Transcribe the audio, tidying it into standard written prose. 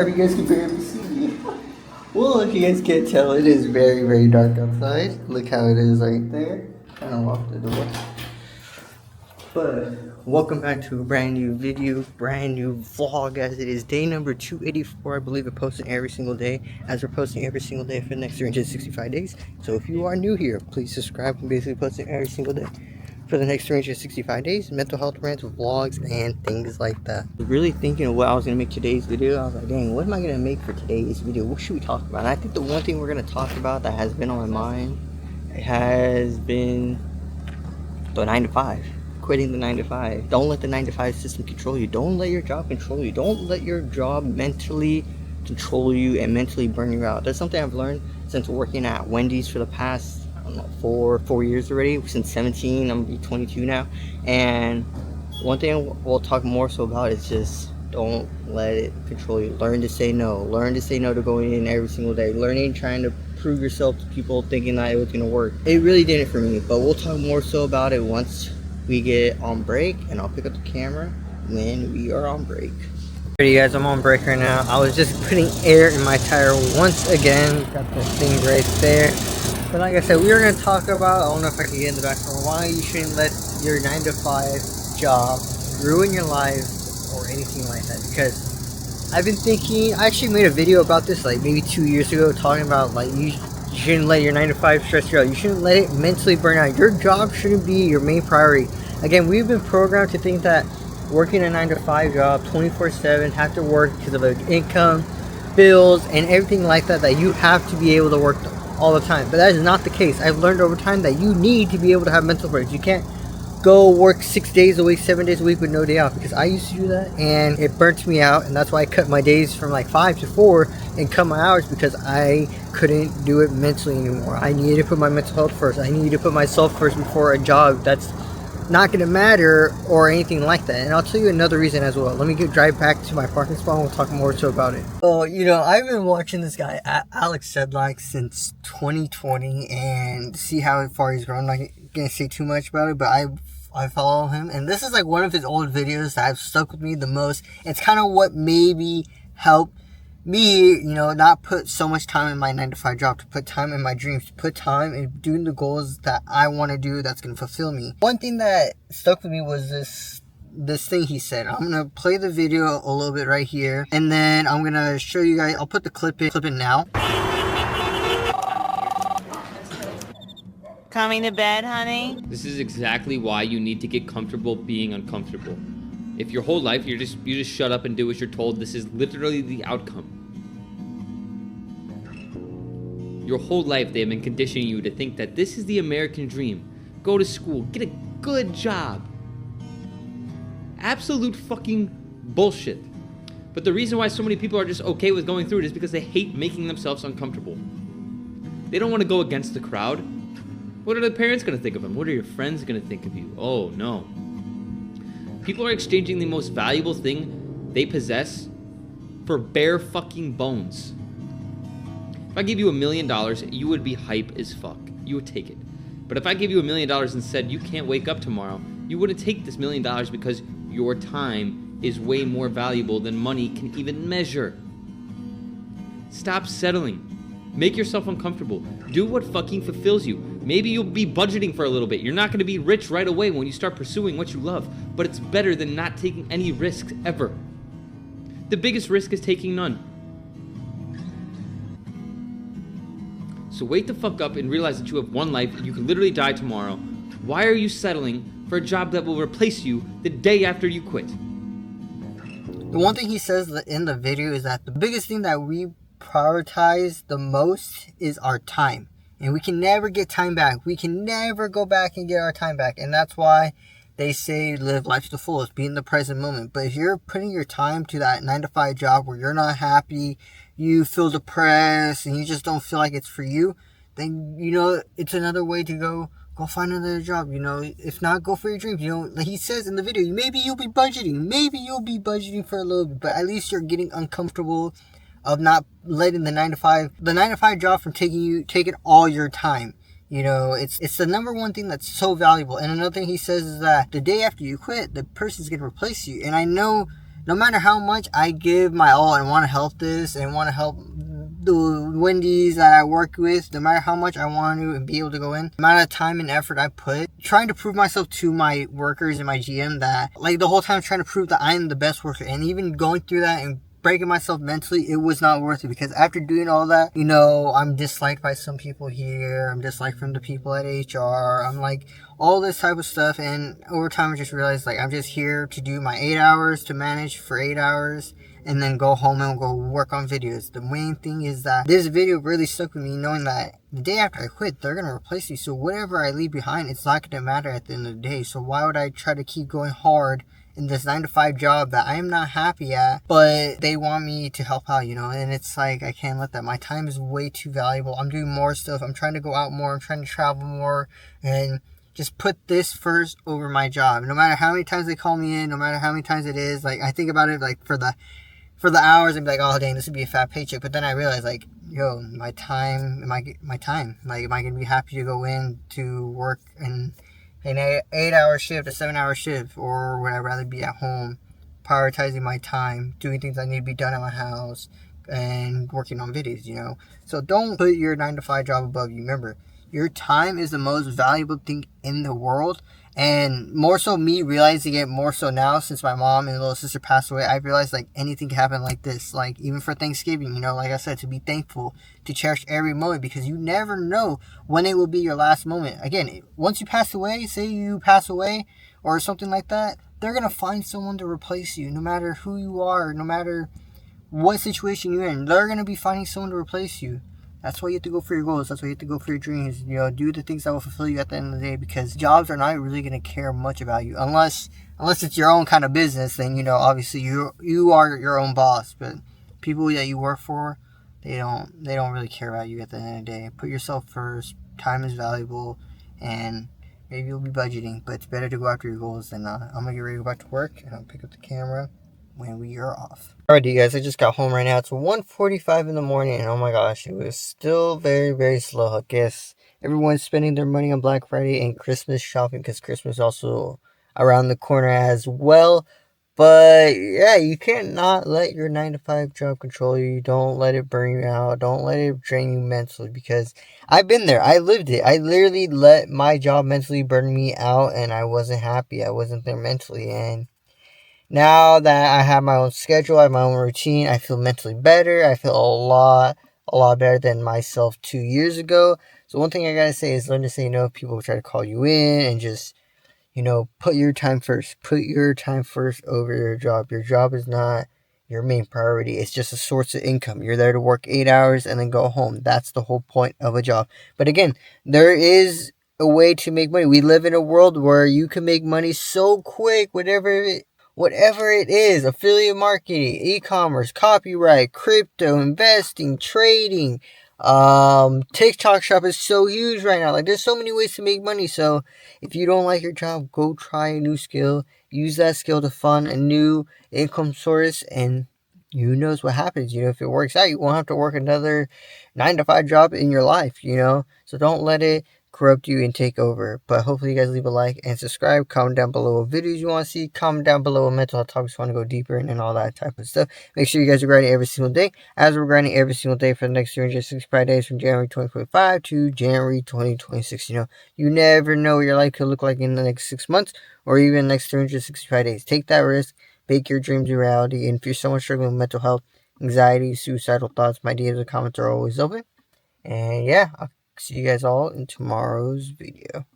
You guys can barely see me. Well, if you guys can't tell, it is very, very dark outside. Look how it is right there. Kind of locked the door. But welcome back to a brand new video, brand new vlog, as it is day number 284. I believe we're posting every single day, as we're posting every single day for the next 365 days. So if you are new here, please subscribe. I'm basically posting every single day for the next 365 days, mental health rants, vlogs, and things like that. Really thinking of what I was going to make today's video. I was like, dang, what am I going to make for today's video? What should we talk about? And I think the one thing we're going to talk about that has been on my mind, it has been the 9 to 5. Quitting the 9 to 5. Don't let the 9 to 5 system control you. Don't let your job control you. Don't let your job mentally control you and mentally burn you out. That's something I've learned since working at Wendy's for the past, I don't know, four years already. Since 17, I'm gonna be 22 now. And one thing we'll talk more so about is just don't let it control you. Learn to say no. Learn to say no to going in every single day. Learning, trying to prove yourself to people, thinking that it was gonna work. It really didn't for me, but we'll talk more so about it once we get on break, and I'll pick up the camera when we are on break. Alrighty guys, I'm on break right now. I was just putting air in my tire once again. Got the thing right there. But like I said, we were going to talk about, I don't know if I can get in the background, why you shouldn't let your 9 to 5 job ruin your life or anything like that. Because I've been thinking, I actually made a video about this like maybe 2 years ago, talking about like you shouldn't let your 9 to 5 stress you out. You shouldn't let it mentally burn out. Your job shouldn't be your main priority. Again, we've been programmed to think that working a 9 to 5 job 24/7, have to work because of income, bills, and everything like that, that you have to be able to work all the time. But that is not the case. I've learned over time that you need to be able to have mental breaks. You can't go work 6 days a week, 7 days a week with no day off, because I used to do that and it burnt me out, and that's why I cut my days from like 5 to 4 and cut my hours, because I couldn't do it mentally anymore. I needed to put my mental health first. I needed to put myself first before a job that's not going to matter or anything like that. And I'll tell you another reason as well. Let me drive back to my parking spot and we'll talk more so about it. Oh, you know, I've been watching this guy, Alex Sedlak, since 2020 and see how far he's grown. I'm not going to say too much about it, but I follow him. And this is like one of his old videos that have stuck with me the most. It's kind of what maybe helped me, you know, not put so much time in my 9 to 5 job, to put time in my dreams, to put time in doing the goals that I want to do that's going to fulfill me. One thing that stuck with me was this thing he said. I'm going to play the video a little bit right here, and then I'm going to show you guys. I'll put the clip in now. Coming to bed, honey? This is exactly why you need to get comfortable being uncomfortable. If your whole life you just shut up and do what you're told, this is literally the outcome. Your whole life they have been conditioning you to think that this is the American dream. Go to school, get a good job. Absolute fucking bullshit. But the reason why so many people are just okay with going through it is because they hate making themselves uncomfortable. They don't want to go against the crowd. What are the parents going to think of them? What are your friends going to think of you? Oh no. People are exchanging the most valuable thing they possess for bare fucking bones. If I give you $1 million, you would be hype as fuck. You would take it. But if I give you $1 million and said you can't wake up tomorrow, you wouldn't take this $1 million, because your time is way more valuable than money can even measure. Stop settling. Make yourself uncomfortable. Do what fucking fulfills you. Maybe you'll be budgeting for a little bit. You're not going to be rich right away when you start pursuing what you love, but it's better than not taking any risks ever. The biggest risk is taking none. So wake the fuck up and realize that you have one life and you can literally die tomorrow. Why are you settling for a job that will replace you the day after you quit? The one thing he says in the video is that the biggest thing that we prioritize the most is our time, and we can never get time back. We can never go back and get our time back, and that's why they say live life to the fullest, be in the present moment. But if you're putting your time to that 9 to 5 job where you're not happy, you feel depressed, and you just don't feel like it's for you, then, you know, it's another way to go find another job. You know, if not, go for your dreams. You know, like he says in the video, maybe you'll be budgeting for a little bit, but at least you're getting uncomfortable of not letting the 9 to 5 job from taking all your time. You know, it's the number one thing that's so valuable. And another thing he says is that the day after you quit, the person's going to replace you. And I know no matter how much I give my all and want to help this and want to help the Wendy's that I work with, no matter how much I want to be able to go in, the amount of time and effort I put trying to prove myself to my workers and my GM that, like, the whole time trying to prove that I'm the best worker, and even going through that and breaking myself mentally, it was not worth it, because after doing all that, you know, I'm disliked by some people here, I'm disliked from the people at HR, I'm like, all this type of stuff, and over time I just realized, like, I'm just here to do my 8 hours, to manage for 8 hours, and then go home and go work on videos. The main thing is that this video really stuck with me, knowing that the day after I quit, they're going to replace me, so whatever I leave behind, it's not going to matter at the end of the day. So why would I try to keep going hard in this 9-to-5 job that I'm not happy at, but they want me to help out, you know? And it's like, I can't let that. My time is way too valuable. I'm doing more stuff. I'm trying to go out more. I'm trying to travel more, and just put this first over my job. No matter how many times they call me in, no matter how many times it is, like, I think about it, like, for the hours, and be like, oh dang, this would be a fat paycheck. But then I realized, like, yo, my time, my time. Like, am I gonna be happy to go in to work in an 8-hour shift, a 7-hour shift, or would I rather be at home, prioritizing my time, doing things that need to be done at my house, and working on videos, you know? So don't put your 9-to-5 job above you. Remember, your time is the most valuable thing in the world. And more so me realizing it more so now, since my mom and little sister passed away, I realized, like, anything can happen like this. Like, even for Thanksgiving, you know, like I said, to be thankful, to cherish every moment, because you never know when it will be your last moment. Again, once you pass away, say you pass away or something like that, they're going to find someone to replace you, no matter who you are, no matter what situation you're in. They're going to be finding someone to replace you. That's why you have to go for your goals. That's why you have to go for your dreams. You know, do the things that will fulfill you at the end of the day, because jobs are not really going to care much about you unless it's your own kind of business. Then, you know, obviously you are your own boss. But people that you work for, they don't really care about you at the end of the day. Put yourself first. Time is valuable, and maybe you'll be budgeting, but it's better to go after your goals than not. I'm gonna get ready to go back to work, and I'll pick up the camera when we are off. Alright, you guys, I just got home right now. It's 1:45 in the morning, and oh my gosh, it was still very, very slow. I guess everyone's spending their money on Black Friday and Christmas shopping, because Christmas is also around the corner as well. But yeah, you can't not let your 9-to-5 job control you. Don't let it burn you out. Don't let it drain you mentally, because I've been there. I lived it. I literally let my job mentally burn me out, and I wasn't happy. I wasn't there mentally, and now that I have my own schedule, I have my own routine, I feel mentally better. I feel a lot better than myself 2 years ago. So one thing I gotta say is learn to say no if people try to call you in, and just, you know, put your time first. Put your time first over your job. Your job is not your main priority. It's just a source of income. You're there to work 8 hours and then go home. That's the whole point of a job. But again, there is a way to make money. We live in a world where you can make money so quick, whatever it is, affiliate marketing, e-commerce, copyright, crypto, investing, trading, TikTok shop is so huge right now. Like, there's so many ways to make money. So if you don't like your job, go try a new skill. Use that skill to fund a new income source, and who knows what happens. You know, if it works out, you won't have to work another 9-to-5 job in your life, you know? So don't let it corrupt you and take over. But hopefully you guys leave a like and subscribe. Comment down below what videos you want to see. Comment down below what mental health topics you want to go deeper in, and all that type of stuff. Make sure you guys are grinding every single day, as we're grinding every single day for the next 365 days, from January 2025 to January 2026. You know, you never know what your life could look like in the next 6 months, or even the next 365 days. Take that risk. Make your dreams a reality. And if you're someone struggling with mental health, anxiety, suicidal thoughts, my DMs and comments are always open. And yeah, I'll see you guys all in tomorrow's video.